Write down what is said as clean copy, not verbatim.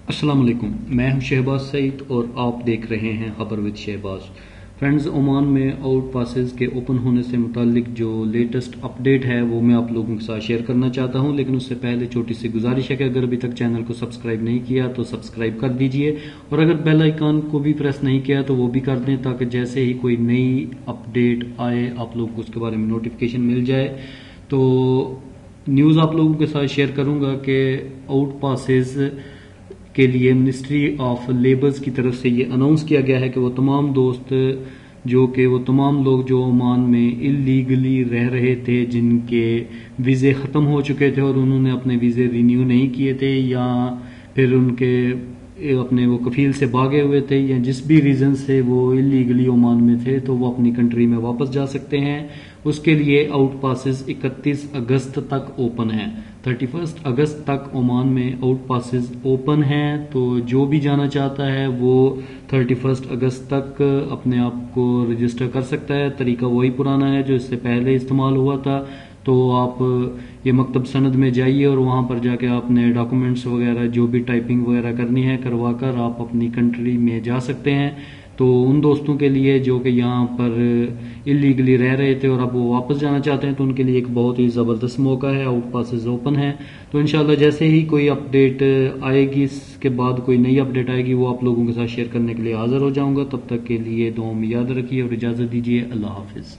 السلام علیکم، میں ہوں شہباز سعید اور آپ دیکھ رہے ہیں خبر ود شہباز۔ فرینڈز، عمان میں آؤٹ پاسز کے اوپن ہونے سے متعلق جو لیٹسٹ اپڈیٹ ہے وہ میں آپ لوگوں کے ساتھ شیئر کرنا چاہتا ہوں، لیکن اس سے پہلے چھوٹی سی گزارش ہے کہ اگر ابھی تک چینل کو سبسکرائب نہیں کیا تو سبسکرائب کر دیجئے، اور اگر بیل آئیکن کو بھی پریس نہیں کیا تو وہ بھی کر دیں تاکہ جیسے ہی کوئی نئی اپڈیٹ آئے آپ لوگوں کو اس کے بارے میں نوٹیفیکیشن مل جائے۔ تو نیوز آپ لوگوں کے ساتھ شیئر کروں گا کہ آؤٹ پاسز کے لیے منسٹری آف لیبرز کی طرف سے یہ اناؤنس کیا گیا ہے کہ وہ تمام دوست وہ تمام لوگ جو عمان میں اللیگلی رہ رہے تھے، جن کے ویزے ختم ہو چکے تھے اور انہوں نے اپنے ویزے رینیو نہیں کیے تھے، یا پھر ان کے اپنے وہ کفیل سے بھاگے ہوئے تھے، یا جس بھی ریزن سے وہ اللیگلی عمان میں تھے، تو وہ اپنی کنٹری میں واپس جا سکتے ہیں۔ اس کے لیے آؤٹ پاسز 31 اگست تک اوپن ہیں۔ 31 اگست تک عمان میں آؤٹ پاسز اوپن ہیں، تو جو بھی جانا چاہتا ہے وہ 31 اگست تک اپنے آپ کو رجسٹر کر سکتا ہے۔ طریقہ وہی پرانا ہے جو اس سے پہلے استعمال ہوا تھا۔ تو آپ یہ مکتب سند میں جائیے اور وہاں پر جا کے آپ نے ڈاکومنٹس وغیرہ جو بھی ٹائپنگ وغیرہ کرنی ہے کروا کر آپ اپنی کنٹری میں جا سکتے ہیں۔ تو ان دوستوں کے لیے جو کہ یہاں پر اللیگلی رہ رہے تھے اور اب وہ واپس جانا چاہتے ہیں، تو ان کے لیے ایک بہت ہی زبردست موقع ہے۔ آؤٹ پاسز اوپن ہیں، تو انشاءاللہ جیسے ہی کوئی اپڈیٹ آئے گی، اس کے بعد کوئی نئی اپڈیٹ آئے گی، وہ آپ لوگوں کے ساتھ شیئر کرنے کے لیے حاضر ہو جاؤں گا۔ تب تک کے لیے دعاؤں میں یاد رکھیے اور اجازت دیجیے۔ اللہ حافظ۔